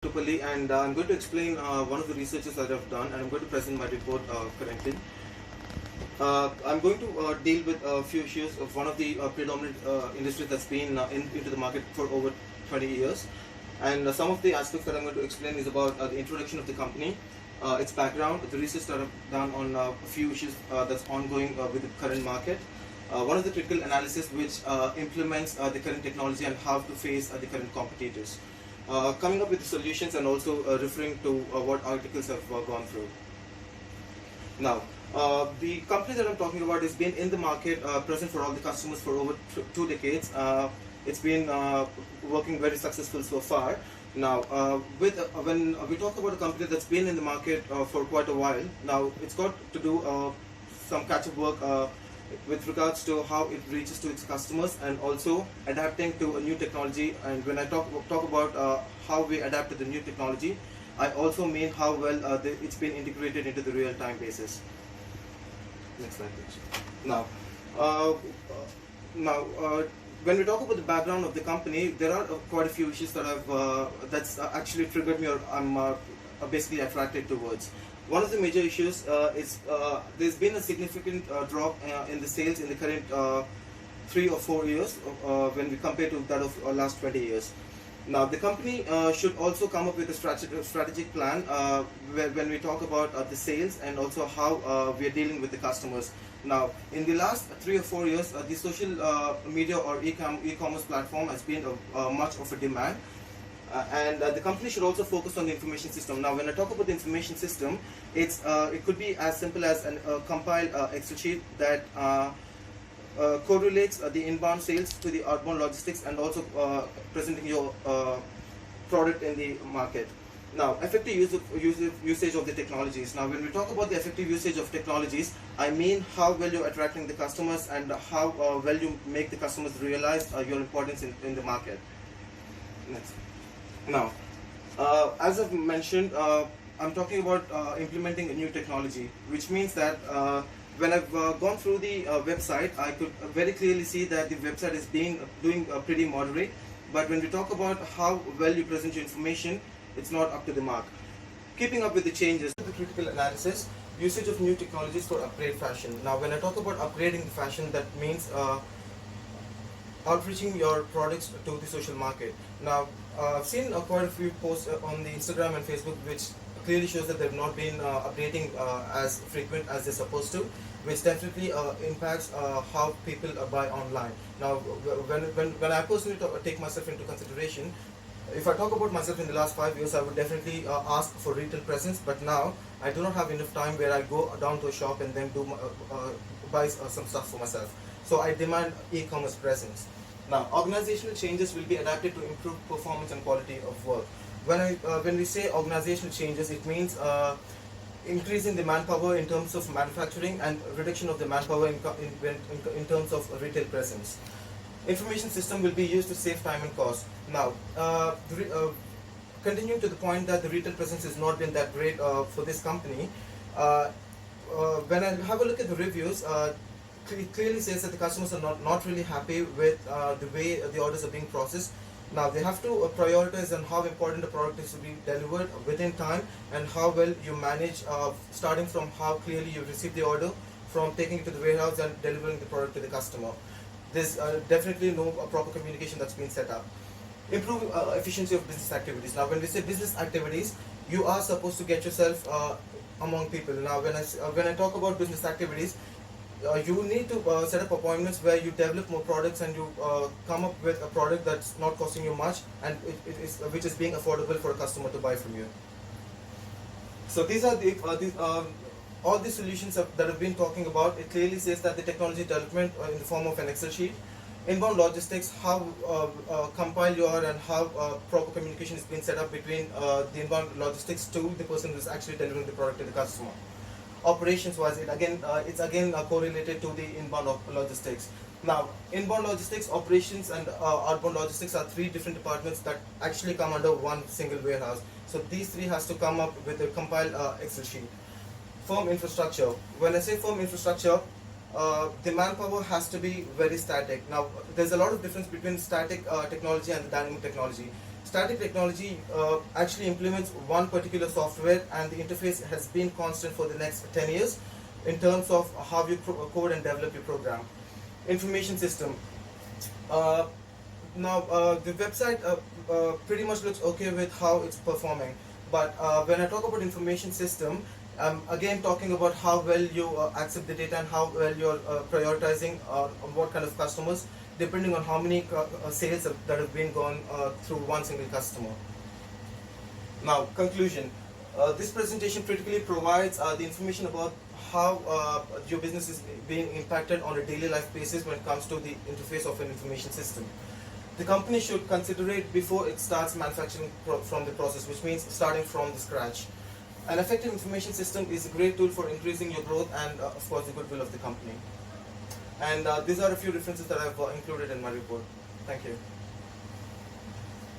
Mattupalli, and I'm going to explain one of the researches that I've done, and I'm going to present my report currently. I'm going to deal with a few issues of one of the predominant industries that's been into the market for over 20 years. And some of the aspects that I'm going to explain is about the introduction of the company, its background, the research that I've done on a few issues that's ongoing with the current market, one of the critical analysis which implements the current technology and how to face the current competitors. Coming up with the solutions and also referring to what articles have gone through. Now, the company that I'm talking about has been in the market, present for all the customers for over 2 decades. It's been working very successful so far. Now, when we talk about a company that's been in the market for quite a while, now it's got to do some catch-up work with regards to how it reaches to its customers and also adapting to a new technology. And when I talk about how we adapt to the new technology, I also mean how well it's been integrated into the real-time basis. Next slide, please. Now, when we talk about the background of the company, there are quite a few issues that that's actually triggered me, or I'm basically attracted towards. One of the major issues is there's been a significant drop in the sales in the current 3 or 4 years when we compare to that of last 20 years. Now, the company should also come up with a strategic plan when we talk about the sales and also how we are dealing with the customers. Now, in the last 3 or 4 years, the social media or e-commerce platform has been much of a demand. And the company should also focus on the information system. Now, when I talk about the information system, it could be as simple as a compiled Excel sheet that correlates the inbound sales to the outbound logistics and also presenting your product in the market. Now, effective usage of the technologies. Now, when we talk about the effective usage of technologies, I mean how well you're attracting the customers and how well you make the customers realize your importance in the market. Next. Now, as I've mentioned, I'm talking about implementing a new technology, which means that when I've gone through the website, I could very clearly see that the website is doing pretty moderate. But when we talk about how well you present your information, it's not up to the mark. Keeping up with the changes, the critical analysis, usage of new technologies for upgrade fashion. Now, when I talk about upgrading the fashion, that means outreaching your products to the social market. Now, I've seen quite a few posts on the Instagram and Facebook which clearly shows that they've not been updating as frequent as they're supposed to, which definitely impacts how people buy online. Now, when I personally take myself into consideration, if I talk about myself in the last 5 years, I would definitely ask for retail presence, but now I do not have enough time where I go down to a shop and then buy some stuff for myself. So I demand e-commerce presence. Now, organizational changes will be adapted to improve performance and quality of work. When we say organizational changes, it means increasing the manpower in terms of manufacturing and reduction of the manpower in terms of retail presence. Information system will be used to save time and cost. Now, continuing to the point that the retail presence has not been that great for this company, when I have a look at the reviews, it clearly says that the customers are not really happy with the way the orders are being processed. Now, they have to prioritize on how important the product is to be delivered within time and how well you manage, starting from how clearly you receive the order, from taking it to the warehouse and delivering the product to the customer. There's definitely no proper communication that's been set up. Improve efficiency of business activities. Now, when we say business activities, you are supposed to get yourself among people. Now, when I talk about business activities, you need to set up appointments where you develop more products and you come up with a product that's not costing you much and which is being affordable for a customer to buy from you. So these are all the solutions that I've been talking about. It clearly says that the technology development in the form of an Excel sheet, inbound logistics, how compile your and how proper communication is being set up between the inbound logistics to the person who's actually delivering the product to the customer. Operations wise, it's again correlated to the inbound logistics. Now, inbound logistics, operations and outbound logistics are 3 different departments that actually come under one single warehouse. So these 3 has to come up with a compiled Excel sheet. Firm infrastructure. When I say firm infrastructure, the manpower has to be very static. Now, there's a lot of difference between static technology and the dynamic technology. static technology actually implements one particular software, and the interface has been constant for the next 10 years in terms of how you code and develop your program. Information system. Now, the website pretty much looks okay with how it's performing, but when I talk about information system, I'm again talking about how well you accept the data and how well you're prioritizing on what kind of customers, depending on how many sales that have been gone through one single customer. Now, conclusion. This presentation critically provides the information about how your business is being impacted on a daily life basis when it comes to the interface of an information system. The company should consider it before it starts manufacturing from the process, which means starting from the scratch. An effective information system is a great tool for increasing your growth and, of course, the goodwill of the company. And these are a few references that I've included in my report. Thank you.